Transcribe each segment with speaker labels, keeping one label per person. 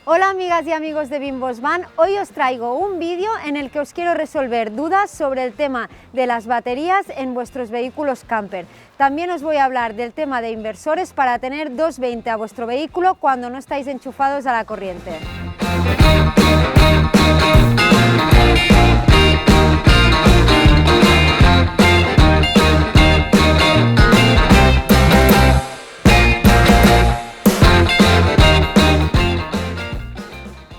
Speaker 1: Hola amigas y amigos de Bimbos Van, hoy os traigo un vídeo en el que os quiero resolver dudas sobre el tema de las baterías en vuestros vehículos camper. También os voy a hablar del tema de inversores para tener 220 a vuestro vehículo cuando no estáis enchufados a la corriente.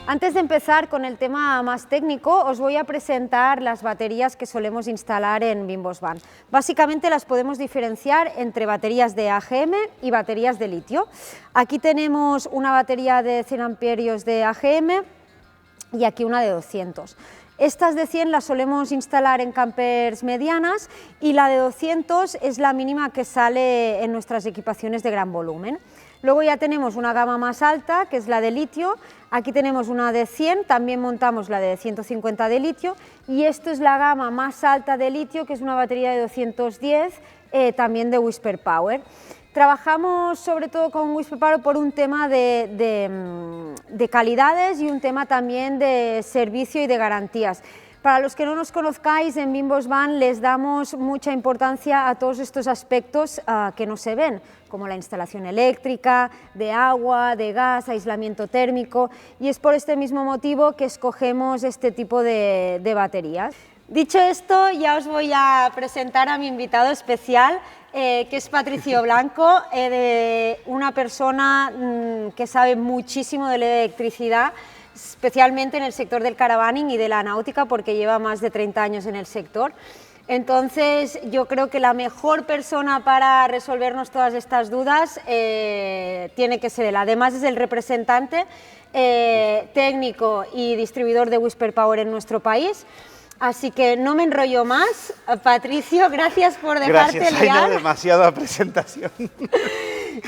Speaker 1: Antes de empezar con el tema más técnico, os voy a presentar las baterías que solemos instalar en Bimbos Van. Básicamente las podemos diferenciar entre baterías de AGM y baterías de litio. Aquí tenemos una batería de 100 amperios de AGM y aquí una de 200. Estas de 100 las solemos instalar en campers medianas y la de 200 es la mínima que sale en nuestras equipaciones de gran volumen. Luego ya tenemos una gama más alta, que es la de litio. Aquí tenemos una de 100, también montamos la de 150 de litio, y esto es la gama más alta de litio, que es una batería de 210, también de Whisper Power. Trabajamos sobre todo con Whisper Power por un tema de calidades y un tema también de servicio y de garantías. Para los que no nos conozcáis, en Bimbos Van les damos mucha importancia a todos estos aspectos que no se ven, como la instalación eléctrica, de agua, de gas, aislamiento térmico, y es por este mismo motivo que escogemos este tipo de baterías. Dicho esto, ya os voy a presentar a mi invitado especial, que es Patricio Blanco, una persona que sabe muchísimo de la electricidad, especialmente en el sector del caravaning y de la náutica, porque lleva más de 30 años en el sector. Entonces, yo creo que la mejor persona para resolvernos todas estas dudas tiene que ser él. Además, es el representante técnico y distribuidor de Whisper Power en nuestro país. Así que no me enrollo más. Patricio, gracias por dejarte liar.
Speaker 2: Gracias, Aina, demasiada presentación.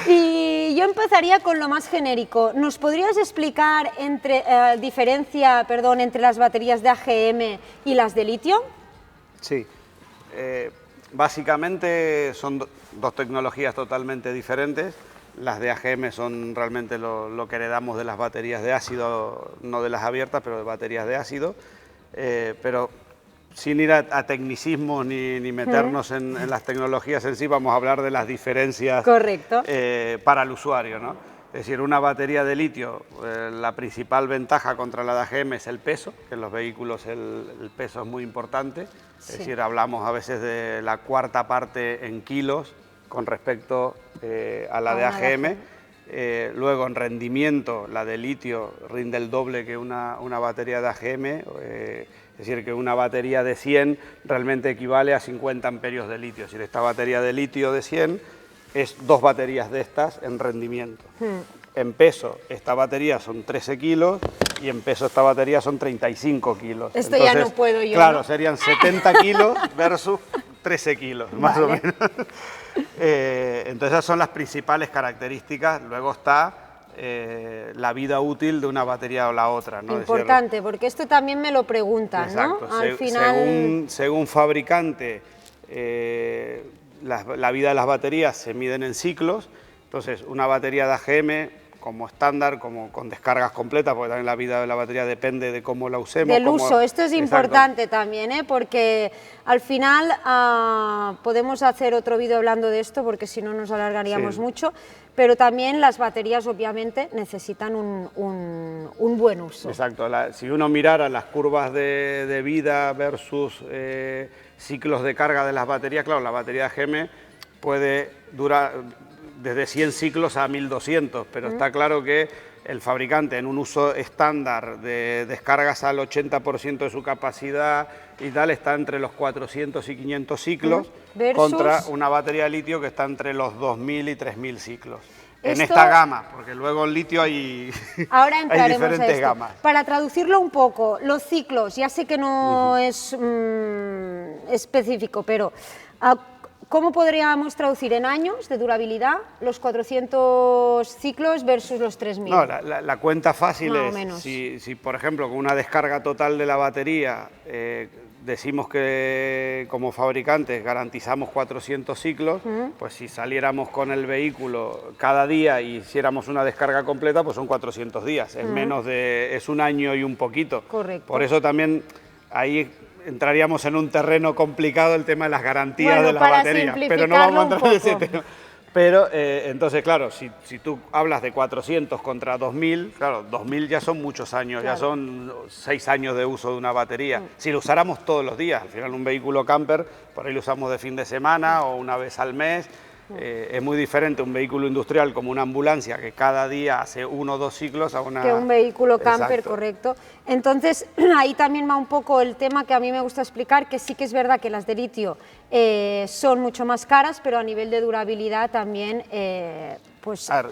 Speaker 1: Y yo empezaría con lo más genérico. ¿Nos podrías explicar diferencia entre las baterías de AGM y las de litio?
Speaker 2: Sí, básicamente son dos tecnologías totalmente diferentes. Las de AGM son realmente lo que heredamos de las baterías de ácido, no de las abiertas, pero de baterías de ácido. Pero sin ir a tecnicismos ni meternos en las tecnologías en sí, vamos a hablar de las diferencias.
Speaker 1: Correcto.
Speaker 2: Para el usuario, ¿no? Es decir, una batería de litio, la principal ventaja contra la de AGM es el peso, que en los vehículos el peso es muy importante. Sí. Es decir, hablamos a veces de la cuarta parte en kilos con respecto a la de AGM. Luego, en rendimiento, la de litio rinde el doble que una batería de AGM. Es decir, que una batería de 100 realmente equivale a 50 amperios de litio. Es decir, esta batería de litio de 100 es dos baterías de estas en rendimiento. En peso, esta batería son 13 kilos y en peso esta batería son 35 kilos.
Speaker 1: Esto entonces, ya no puedo yo.
Speaker 2: Claro,
Speaker 1: ¿no?
Speaker 2: Serían 70 kilos versus 13 kilos, más o menos. Entonces esas son las principales características. Luego está la vida útil de una batería o la otra, ¿no?
Speaker 1: Importante, porque esto también me lo preguntan,
Speaker 2: exacto,
Speaker 1: ¿no? Al final...
Speaker 2: según fabricante, la vida de las baterías se miden en ciclos. Entonces, una batería de AGM como estándar, como con descargas completas, porque también la vida de la batería depende de cómo la usemos.
Speaker 1: Del uso, esto es importante también, porque al final podemos hacer otro vídeo hablando de esto, porque si no nos alargaríamos mucho, pero también las baterías obviamente necesitan un buen uso.
Speaker 2: Exacto, si uno mirara las curvas de vida versus ciclos de carga de las baterías, claro, la batería de AGM puede durar desde 100 ciclos a 1200, pero está claro que el fabricante en un uso estándar de descargas al 80% de su capacidad y tal, está entre los 400 y 500 ciclos contra una batería de litio que está entre los 2000 y 3000 ciclos. En esta gama, porque luego en litio hay,
Speaker 1: ahora
Speaker 2: hay diferentes gamas.
Speaker 1: Para traducirlo un poco, los ciclos, ya sé que no es específico, pero ¿cómo podríamos traducir en años de durabilidad los 400 ciclos versus los 3000?
Speaker 2: No, la cuenta fácil es, si por ejemplo con una descarga total de la batería decimos que como fabricantes garantizamos 400 ciclos, pues si saliéramos con el vehículo cada día y hiciéramos una descarga completa, pues son 400 días, es un año y un poquito.
Speaker 1: Correcto.
Speaker 2: Por eso también ahí entraríamos en un terreno complicado el tema de las garantías de la batería, pero no vamos a entrar en ese tema. Pero entonces, claro, si tú hablas de 400 contra 2000, claro, 2000 ya son muchos años, claro, ya son 6 años de uso de una batería. Si lo usáramos todos los días, al final un vehículo camper, por ahí lo usamos de fin de semana o una vez al mes. Es muy diferente un vehículo industrial como una ambulancia que cada día hace 1 o 2 ciclos a una...
Speaker 1: Que un vehículo camper,
Speaker 2: exacto,
Speaker 1: correcto. Entonces, ahí también va un poco el tema que a mí me gusta explicar, que sí que es verdad que las de litio son mucho más caras, pero a nivel de durabilidad también... pues...
Speaker 2: A ver,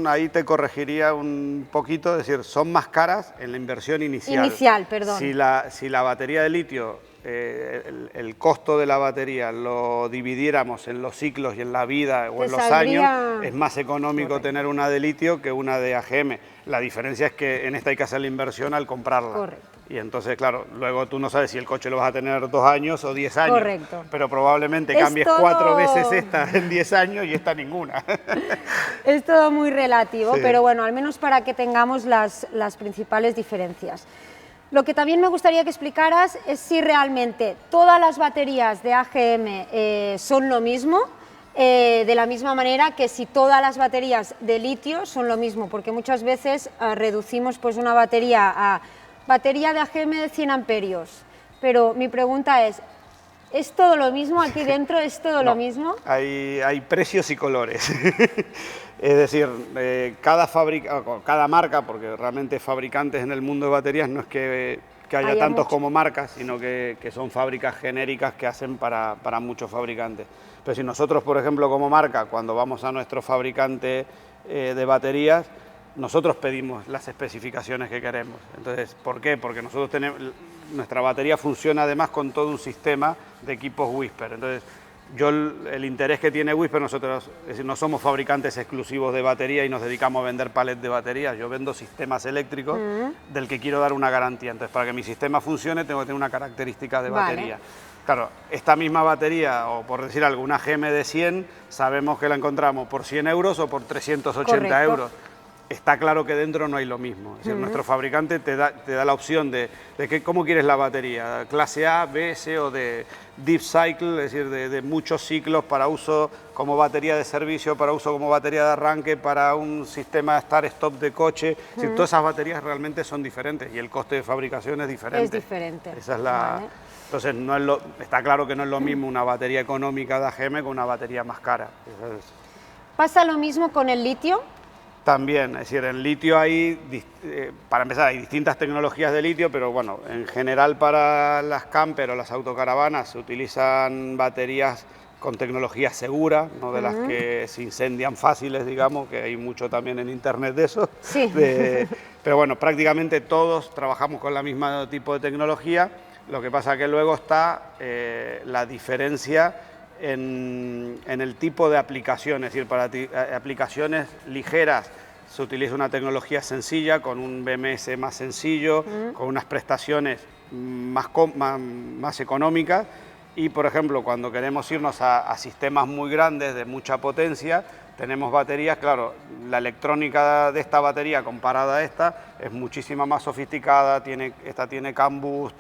Speaker 2: ahí te corregiría un poquito, es decir, son más caras en la inversión inicial.
Speaker 1: Inicial, perdón.
Speaker 2: Si la batería de litio... el costo de la batería lo dividiéramos en los ciclos y en la vida o en los años, es más económico, correcto, tener una de litio que una de AGM. La diferencia es que en esta hay que hacer la inversión al comprarla.
Speaker 1: Correcto.
Speaker 2: Y entonces, claro, luego tú no sabes si el coche lo vas a tener 2 años o 10 años.
Speaker 1: Correcto.
Speaker 2: Pero probablemente cambies 4 veces esta en 10 años y esta ninguna.
Speaker 1: Es todo muy relativo,
Speaker 2: sí,
Speaker 1: pero bueno, al menos para que tengamos las principales diferencias. Lo que también me gustaría que explicaras es si realmente todas las baterías de AGM son lo mismo, de la misma manera que si todas las baterías de litio son lo mismo, porque muchas veces reducimos pues una batería a batería de AGM de 100 amperios, pero mi pregunta ¿es todo lo mismo aquí dentro? ¿Es todo lo mismo?
Speaker 2: Hay precios y colores. Es decir, cada marca, porque realmente fabricantes en el mundo de baterías no es que haya tantos mucho, como marcas, sino que son fábricas genéricas que hacen para muchos fabricantes. Pero si nosotros, por ejemplo, como marca, cuando vamos a nuestro fabricante de baterías, nosotros pedimos las especificaciones que queremos. Entonces, ¿por qué? Porque nosotros nuestra batería funciona además con todo un sistema de equipos Whisper. Entonces, el interés que tiene Whisper, nosotros es decir, no somos fabricantes exclusivos de batería y nos dedicamos a vender palets de baterías. Yo vendo sistemas eléctricos del que quiero dar una garantía. Entonces, para que mi sistema funcione, tengo que tener una característica de batería. Vale. Claro, esta misma batería, o por decir algo, una GM de 100, sabemos que la encontramos por 100 euros o por 380
Speaker 1: correcto,
Speaker 2: euros. Está claro que dentro no hay lo mismo. Es decir, nuestro fabricante te da la opción de cómo quieres la batería, clase A, B, C o de deep cycle, es decir, de muchos ciclos para uso como batería de servicio, para uso como batería de arranque, para un sistema de start-stop de coche. Es decir, todas esas baterías realmente son diferentes y el coste de fabricación es diferente.
Speaker 1: Es diferente.
Speaker 2: Esa es la... Vale. Entonces, está claro que no es lo mismo una batería económica de AGM que una batería más cara.
Speaker 1: ¿Pasa lo mismo con el litio?
Speaker 2: También, es decir, en litio para empezar, hay distintas tecnologías de litio, pero bueno, en general para las camper o las autocaravanas se utilizan baterías con tecnología segura, no de las que se incendian fáciles, digamos, que hay mucho también en internet de eso.
Speaker 1: Sí.
Speaker 2: Pero bueno, prácticamente todos trabajamos con el mismo tipo de tecnología, lo que pasa que luego está la diferencia en el tipo de aplicación, es decir, para aplicaciones ligeras se utiliza una tecnología sencilla, con un BMS más sencillo, con unas prestaciones más económicas, y por ejemplo, cuando queremos irnos a sistemas muy grandes, de mucha potencia, tenemos baterías, claro, la electrónica de esta batería comparada a esta es muchísimo más sofisticada, esta tiene CAN bus,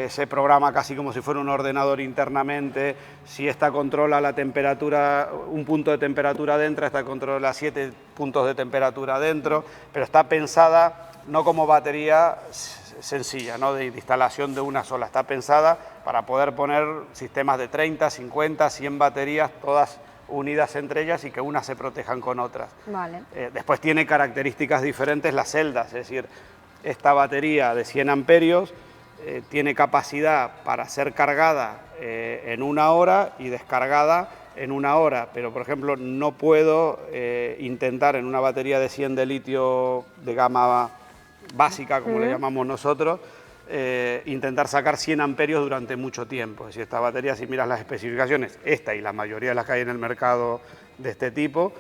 Speaker 2: se programa casi como si fuera un ordenador internamente. Si esta controla la temperatura, un punto de temperatura dentro, esta controla 7 puntos de temperatura dentro, pero está pensada no como batería sencilla, ¿no? de instalación de una sola, está pensada para poder poner sistemas de 30, 50, 100 baterías, todas unidas entre ellas y que unas se protejan con otras.
Speaker 1: Vale.
Speaker 2: Después tiene características diferentes las celdas, es decir, esta batería de 100 amperios tiene capacidad para ser cargada en 1 hora y descargada en 1 hora, pero por ejemplo no puedo intentar en una batería de 100 de litio de gama básica, como le llamamos nosotros, intentar sacar 100 amperios durante mucho tiempo. Es decir, esta batería, si miras las especificaciones, esta y la mayoría de las que hay en el mercado de este tipo,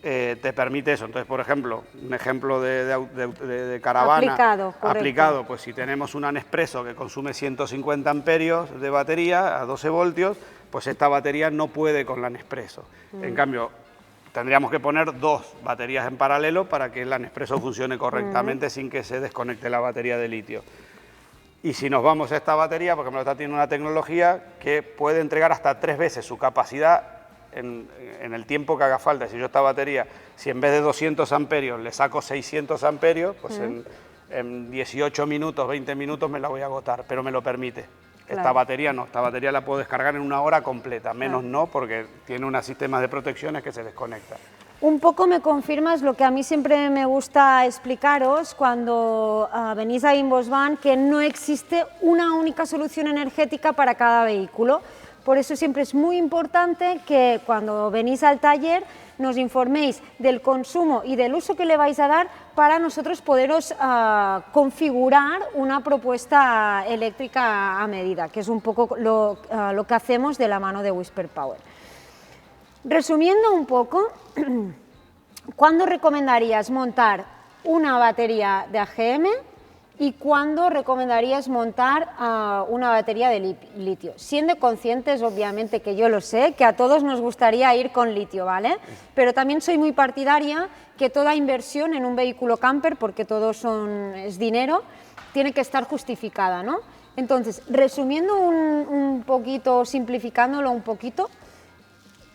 Speaker 2: te permite eso. Entonces, por ejemplo, un ejemplo de caravana aplicado, pues si tenemos una Nespresso que consume 150 amperios de batería a 12 voltios, pues esta batería no puede con la Nespresso. En cambio, tendríamos que poner dos baterías en paralelo para que la Nespresso funcione correctamente sin que se desconecte la batería de litio. Y si nos vamos a esta batería, por ejemplo, esta tiene una tecnología que puede entregar hasta 3 veces su capacidad en el tiempo que haga falta. Si yo esta batería, si en vez de 200 amperios le saco 600 amperios, pues en 18 minutos, 20 minutos me la voy a agotar, pero me lo permite. Claro. Esta batería no, esta batería la puedo descargar en 1 hora completa, menos no, porque tiene unos sistemas de protecciones que se desconectan.
Speaker 1: Un poco me confirmas lo que a mí siempre me gusta explicaros cuando venís a Inbosvan, que no existe una única solución energética para cada vehículo. Por eso siempre es muy importante que cuando venís al taller nos informéis del consumo y del uso que le vais a dar para nosotros poderos configurar una propuesta eléctrica a medida, que es un poco lo que hacemos de la mano de Whisper Power. Resumiendo un poco, ¿cuándo recomendarías montar una batería de AGM y cuándo recomendarías montar una batería de litio? Siendo conscientes, obviamente, que yo lo sé, que a todos nos gustaría ir con litio, ¿vale? Pero también soy muy partidaria que toda inversión en un vehículo camper, porque todo es dinero, tiene que estar justificada, ¿no? Entonces, resumiendo un poquito, simplificándolo un poquito,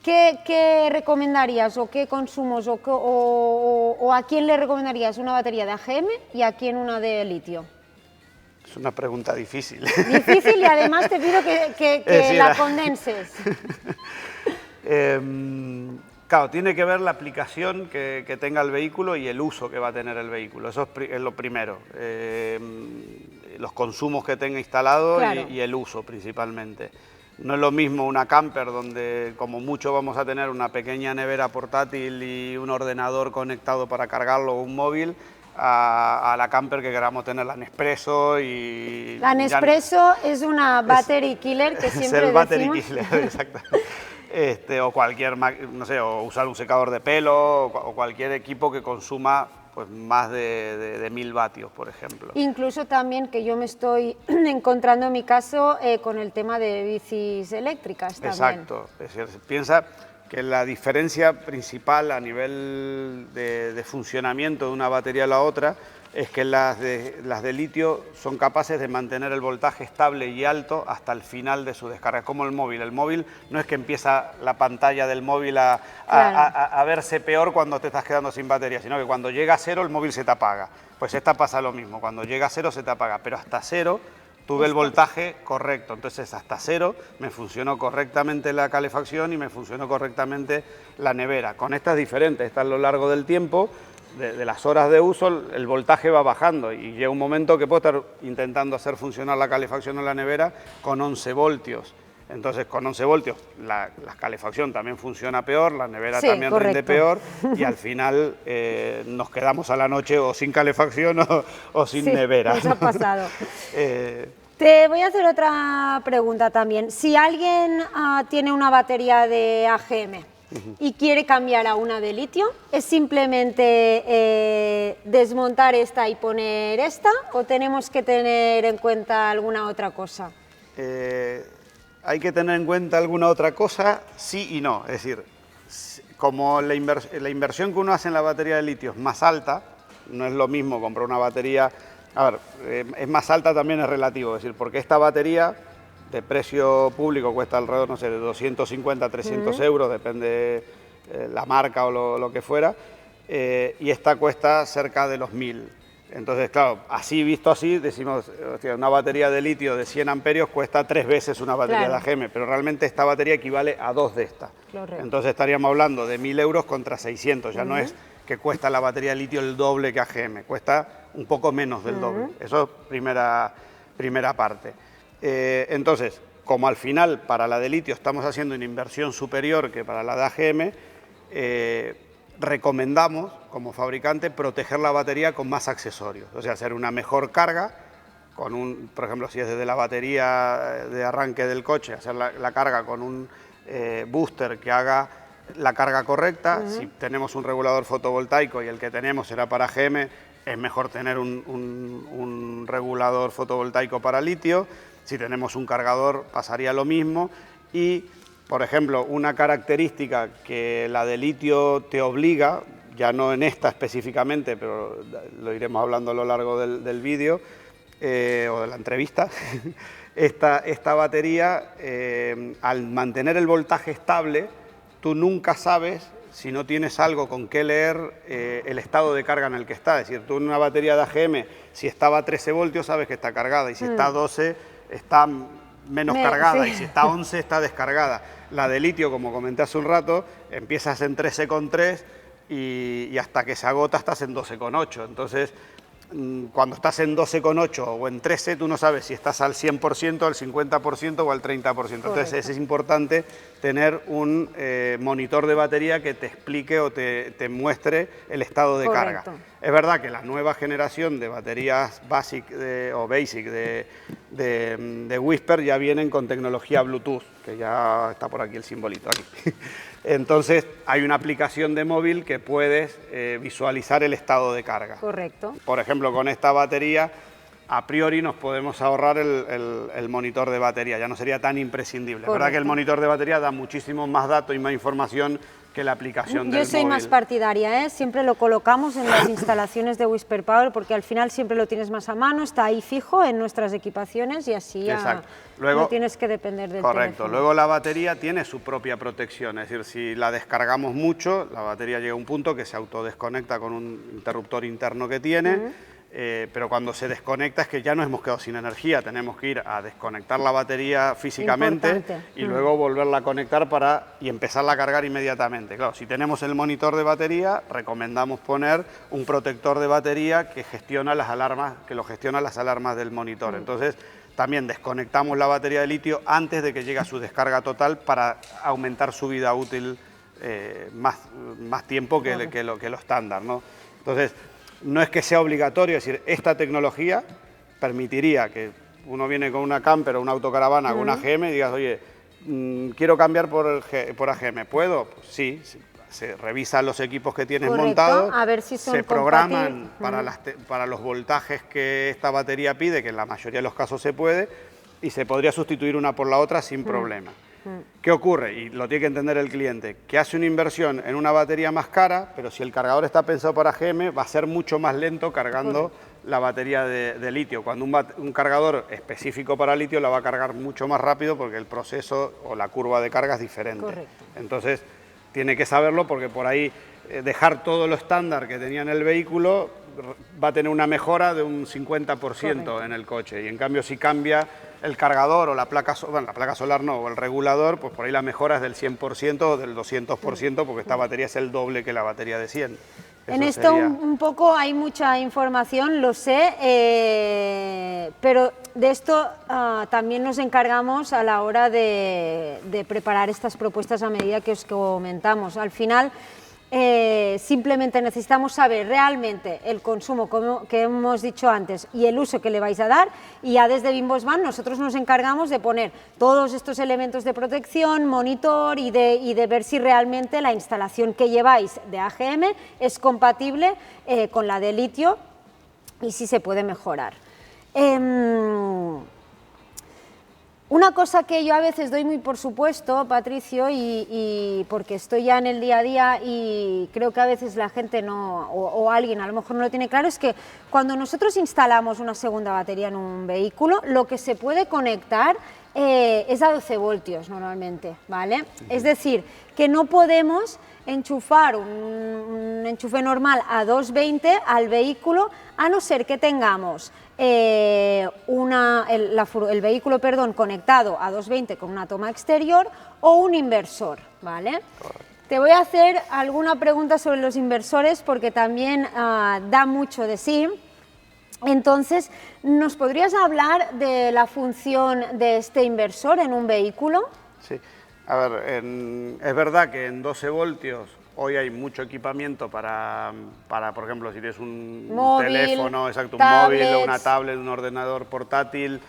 Speaker 1: ¿qué recomendarías o qué consumos o a quién le recomendarías una batería de AGM y a quién una de litio?
Speaker 2: Es una pregunta difícil.
Speaker 1: Difícil y además te pido que la condenses.
Speaker 2: Claro, tiene que ver la aplicación que tenga el vehículo y el uso que va a tener el vehículo. Eso es lo primero. Los consumos que tenga instalado, claro, y el uso principalmente. No es lo mismo una camper donde como mucho vamos a tener una pequeña nevera portátil y un ordenador conectado para cargarlo o un móvil, a la camper que queramos tener la Nespresso y...
Speaker 1: La Nespresso es una battery killer que siempre
Speaker 2: es el battery
Speaker 1: decimos.
Speaker 2: killer, exactamente. O cualquier, no sé, o usar un secador de pelo o cualquier equipo que consuma pues más de 1000 vatios, por ejemplo.
Speaker 1: Incluso también que yo me estoy encontrando en mi caso con el tema de bicis eléctricas también.
Speaker 2: Exacto. Es decir, piensa que la diferencia principal a nivel de funcionamiento de una batería a la otra es que las de litio son capaces de mantener el voltaje estable y alto hasta el final de su descarga, como el móvil. El móvil no es que empieza la pantalla del móvil a verse peor cuando te estás quedando sin batería, sino que cuando llega a cero el móvil se te apaga. Pues esta pasa lo mismo, cuando llega a cero se te apaga, pero hasta cero tuve el voltaje correcto, entonces hasta cero me funcionó correctamente la calefacción y me funcionó correctamente la nevera. Con esta es diferente, esta a lo largo del tiempo, de las horas de uso, el voltaje va bajando y llega un momento que puedo estar intentando hacer funcionar la calefacción en la nevera con 11 voltios. Entonces, con 11 voltios la calefacción también funciona peor, la nevera también rinde peor y al final nos quedamos a la noche o sin calefacción o sin nevera.
Speaker 1: Eso ha pasado. Te voy a hacer otra pregunta también. Si alguien tiene una batería de AGM y quiere cambiar a una de litio, ¿es simplemente desmontar esta y poner esta o tenemos que tener en cuenta alguna otra cosa?
Speaker 2: Hay que tener en cuenta alguna otra cosa, sí y no. Es decir, como la inversión que uno hace en la batería de litio es más alta, no es lo mismo comprar una batería... A ver, es más alta también es relativo, es decir, porque esta batería de precio público cuesta alrededor, no sé, de 250 a 300 euros, depende la marca o lo que fuera, y esta cuesta cerca de los 1000. Entonces, claro, así visto así, decimos, hostia, una batería de litio de 100 amperios cuesta 3 veces una batería de AGM, pero realmente esta batería equivale a 2 de estas. Entonces estaríamos hablando de 1000 euros contra 600, ya no es que cuesta la batería de litio el doble que AGM, cuesta un poco menos del doble. Eso es primera parte. Entonces, como al final para la de litio estamos haciendo una inversión superior que para la de AGM, recomendamos como fabricante proteger la batería con más accesorios, o sea, hacer una mejor carga, con por ejemplo, si es desde la batería de arranque del coche, hacer la carga con un booster que haga la carga correcta. Si tenemos un regulador fotovoltaico y el que tenemos era para AGM, es mejor tener un regulador fotovoltaico para litio. Si tenemos un cargador pasaría lo mismo. Y, por ejemplo, una característica que la de litio te obliga, ya no en esta específicamente, pero lo iremos hablando a lo largo del vídeo o de la entrevista, esta batería, al mantener el voltaje estable, tú nunca sabes, si no tienes algo con qué leer, el estado de carga en el que está. Es decir, tú en una batería de AGM, si estaba a 13 voltios, sabes que está cargada, y si está a 12, está menos cargada, y si está a 11, está descargada. La de litio, como comenté hace un rato, empiezas en 13,3 y hasta que se agota estás en 12,8. Entonces, cuando estás en 12,8 o en 13, tú no sabes si estás al 100%, al 50% o al 30%. Correcto. Entonces es importante tener un monitor de batería que te explique o te muestre el estado de carga. Es verdad que la nueva generación de baterías basic de Whisper ya vienen con tecnología Bluetooth, que ya está por aquí el simbolito, aquí. Entonces hay una aplicación de móvil que puedes visualizar el estado de carga.
Speaker 1: Correcto.
Speaker 2: Por ejemplo, con esta batería, a priori nos podemos ahorrar el monitor de batería, ya no sería tan imprescindible. Es verdad que el monitor de batería da muchísimo más datos y más información que la aplicación del móvil.
Speaker 1: Yo soy más partidaria, siempre lo colocamos en las instalaciones de Whisper Power, porque al final siempre lo tienes más a mano, está ahí fijo en nuestras equipaciones y así ya no tienes que depender del teléfono.
Speaker 2: Luego la batería tiene su propia protección, es decir, si la descargamos mucho, la batería llega a un punto que se autodesconecta con un interruptor interno que tiene. Pero cuando se desconecta es que ya nos hemos quedado sin energía, tenemos que ir a desconectar la batería físicamente y luego volverla a conectar y empezarla a cargar inmediatamente. Claro, si tenemos el monitor de batería, recomendamos poner un protector de batería que gestiona las alarmas, las alarmas del monitor. Entonces, también desconectamos la batería de litio antes de que llegue a su descarga total para aumentar su vida útil más tiempo que lo estándar, ¿no? Entonces, no es que sea obligatorio, es decir, esta tecnología permitiría que uno viene con una camper o una autocaravana con una AGM y digas, oye, quiero cambiar por AGM, ¿puedo? Pues sí, se revisan los equipos que tienes montados,
Speaker 1: a ver si son
Speaker 2: se programan para los voltajes que esta batería pide, que en la mayoría de los casos se puede, y se podría sustituir una por la otra sin problema. ¿Qué ocurre? Y lo tiene que entender el cliente, que hace una inversión en una batería más cara, pero si el cargador está pensado para AGM, va a ser mucho más lento cargando la batería de litio. Cuando un cargador específico para litio la va a cargar mucho más rápido porque el proceso o la curva de carga es diferente.
Speaker 1: Correcto.
Speaker 2: Entonces, tiene que saberlo porque por ahí dejar todo lo estándar que tenía en el vehículo va a tener una mejora de un 50% en el coche. Y en cambio, si cambia el cargador o la placa solar no, o el regulador, pues por ahí la mejora es del 100% o del 200%, porque esta batería es el doble que la batería de 100.
Speaker 1: En esto un poco hay mucha información, lo sé, pero de esto también nos encargamos a la hora de preparar estas propuestas a medida que os comentamos. Al final, simplemente necesitamos saber realmente el consumo que hemos dicho antes y el uso que le vais a dar, y ya desde Bimbosban nosotros nos encargamos de poner todos estos elementos de protección, monitor y de ver si realmente la instalación que lleváis de AGM es compatible con la de litio y si se puede mejorar. Una cosa que yo a veces doy muy por supuesto, Patricio, y porque estoy ya en el día a día y creo que a veces la gente no, o alguien a lo mejor no lo tiene claro, es que cuando nosotros instalamos una segunda batería en un vehículo, lo que se puede conectar es a 12 voltios normalmente, ¿vale? Es decir, que no podemos enchufar un enchufe normal a 220 al vehículo, a no ser que tengamos el vehículo conectado a 220 con una toma exterior o un inversor, ¿vale? Te voy a hacer alguna pregunta sobre los inversores porque también da mucho de sí. Entonces, ¿nos podrías hablar de la función de este inversor en un vehículo?
Speaker 2: Sí, a ver, es verdad que en 12 voltios hoy hay mucho equipamiento para por ejemplo, si tienes un teléfono, exacto, un móvil, una tablet, un ordenador portátil,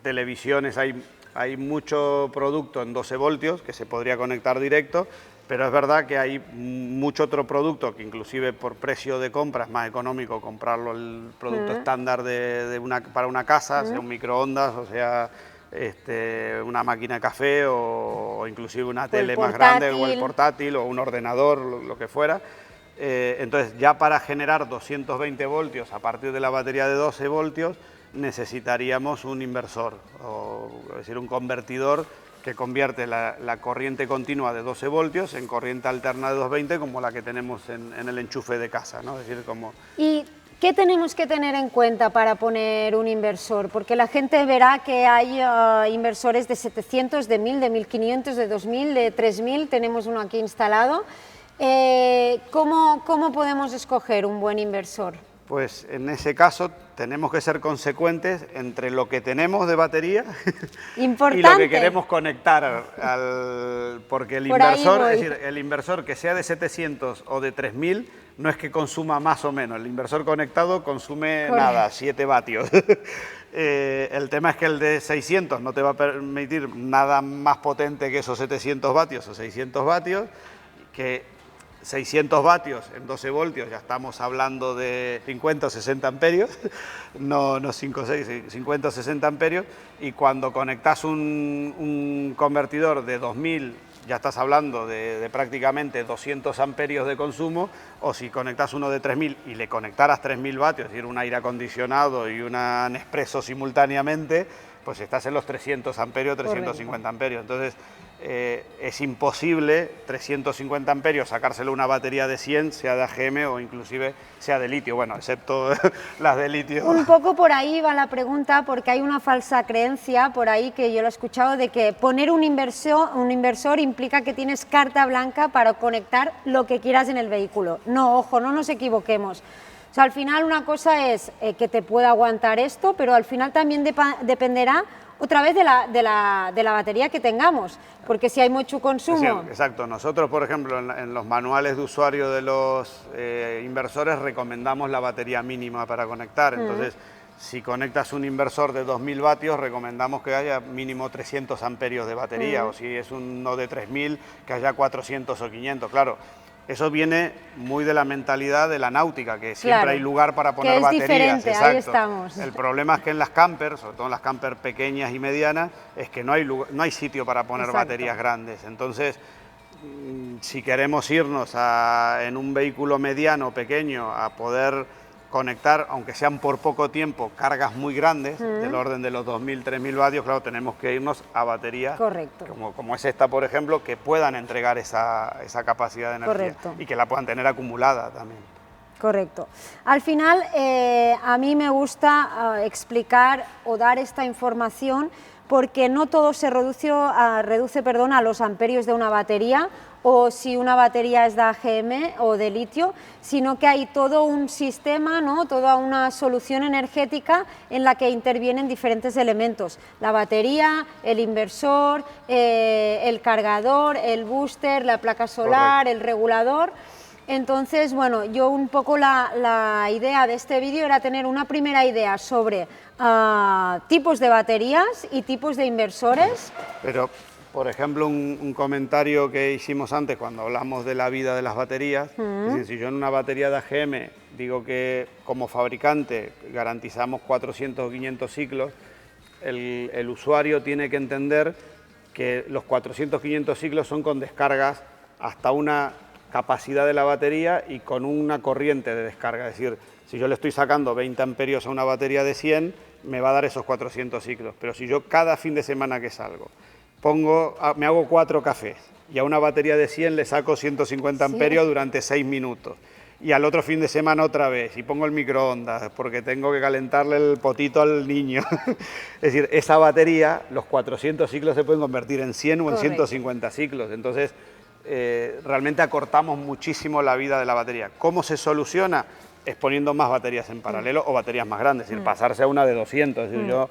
Speaker 2: televisiones, hay mucho producto en 12 voltios que se podría conectar directo, pero es verdad que hay mucho otro producto que inclusive por precio de compra es más económico comprarlo el producto estándar para una casa, sea un microondas, o sea una máquina de café o inclusive una tele más grande o el portátil o un ordenador, lo que fuera. Entonces ya para generar 220 voltios a partir de la batería de 12 voltios necesitaríamos un inversor, es decir, un convertidor que convierte la corriente continua de 12 voltios en corriente alterna de 220 como la que tenemos en el enchufe de casa, ¿no? Es decir, como...
Speaker 1: ¿Y qué tenemos que tener en cuenta para poner un inversor? Porque la gente verá que hay inversores de 700, de 1000, de 1500, de 2000, de 3000, tenemos uno aquí instalado. ¿Cómo podemos escoger un buen inversor?
Speaker 2: Pues en ese caso tenemos que ser consecuentes entre lo que tenemos de batería y lo que queremos conectar, porque el inversor, es decir, el inversor que sea de 700 o de 3000 no es que consuma más o menos, el inversor conectado consume nada, 7 vatios. El tema es que el de 600 no te va a permitir nada más potente que esos 700 vatios o 600 vatios, que 600 vatios en 12 voltios, ya estamos hablando de 50 o 60 amperios, no 5 o 6, 50 o 60 amperios, y cuando conectas un convertidor de 2000, ya estás hablando de prácticamente 200 amperios de consumo, o si conectas uno de 3000 y le conectaras 3000 vatios, es decir, un aire acondicionado y una Nespresso simultáneamente, pues estás en los 300 amperios, 350 amperios. Entonces, es imposible 350 amperios sacárselo una batería de 100, sea de AGM o inclusive sea de litio, bueno, excepto las de litio.
Speaker 1: Un poco por ahí va la pregunta, porque hay una falsa creencia por ahí que yo lo he escuchado, de que poner un inversor implica que tienes carta blanca para conectar lo que quieras en el vehículo. No, ojo, no nos equivoquemos. O sea, al final una cosa es que te pueda aguantar esto, pero al final también dependerá otra vez de la batería que tengamos, porque si hay mucho consumo...
Speaker 2: Sí, exacto. Nosotros, por ejemplo, en los manuales de usuario de los inversores recomendamos la batería mínima para conectar. Entonces, si conectas un inversor de 2000 vatios, recomendamos que haya mínimo 300 amperios de batería, o si es uno de 3000, que haya 400 o 500, claro. Eso viene muy de la mentalidad de la náutica, que siempre hay lugar para poner baterías.
Speaker 1: Diferente,
Speaker 2: exacto.
Speaker 1: ahí estamos.
Speaker 2: El problema es que en las campers, sobre todo en las campers pequeñas y medianas, es que no hay sitio para poner baterías grandes. Entonces, si queremos irnos en un vehículo mediano, pequeño, a poder conectar, aunque sean por poco tiempo, cargas muy grandes, del orden de los 2000, 3000 vatios, claro, tenemos que irnos a baterías como es esta, por ejemplo, que puedan entregar esa capacidad de energía y que la puedan tener acumulada también. Correcto.
Speaker 1: Al final, a mí me gusta explicar o dar esta información porque no todo se reduce a los amperios de una batería, o si una batería es de AGM o de litio, sino que hay todo un sistema, ¿no? Toda una solución energética en la que intervienen diferentes elementos: la batería, el inversor, el cargador, el booster, la placa solar, el regulador. Entonces, bueno, yo un poco la idea de este vídeo era tener una primera idea sobre tipos de baterías y tipos de inversores.
Speaker 2: Pero, por ejemplo, un comentario que hicimos antes cuando hablamos de la vida de las baterías, es decir, si yo en una batería de AGM digo que como fabricante garantizamos 400 o 500 ciclos, el usuario tiene que entender que los 400 o 500 ciclos son con descargas hasta una capacidad de la batería y con una corriente de descarga. Es decir, si yo le estoy sacando 20 amperios a una batería de 100, me va a dar esos 400 ciclos. Pero si yo cada fin de semana que salgo me hago 4 cafés y a una batería de 100 le saco 150 amperios durante 6 minutos, y al otro fin de semana otra vez, y pongo el microondas porque tengo que calentarle el potito al niño. Es decir, esa batería, los 400 ciclos se pueden convertir en 100 o en 150 ciclos. Entonces, realmente acortamos muchísimo la vida de la batería. ¿Cómo se soluciona? es poniendo más baterías en paralelo o baterías más grandes, es decir, pasarse a una de 200. Es decir, yo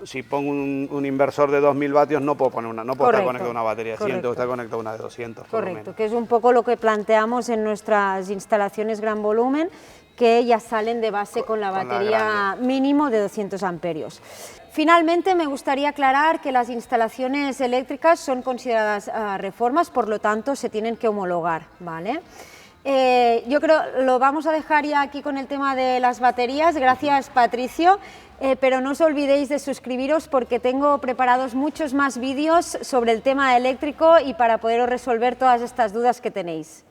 Speaker 2: si pongo un inversor de 2000 vatios no puedo poner no puedo estar conectado a una batería de 100, tengo que estar conectado a una de 200.
Speaker 1: Correcto, que es un poco lo que planteamos en nuestras instalaciones gran volumen, que ya salen de base con la batería mínimo de 200 amperios. Finalmente, me gustaría aclarar que las instalaciones eléctricas son consideradas reformas, por lo tanto, se tienen que homologar, ¿vale? Yo creo lo vamos a dejar ya aquí con el tema de las baterías. Gracias, Patricio, pero no os olvidéis de suscribiros porque tengo preparados muchos más vídeos sobre el tema eléctrico y para poderos resolver todas estas dudas que tenéis.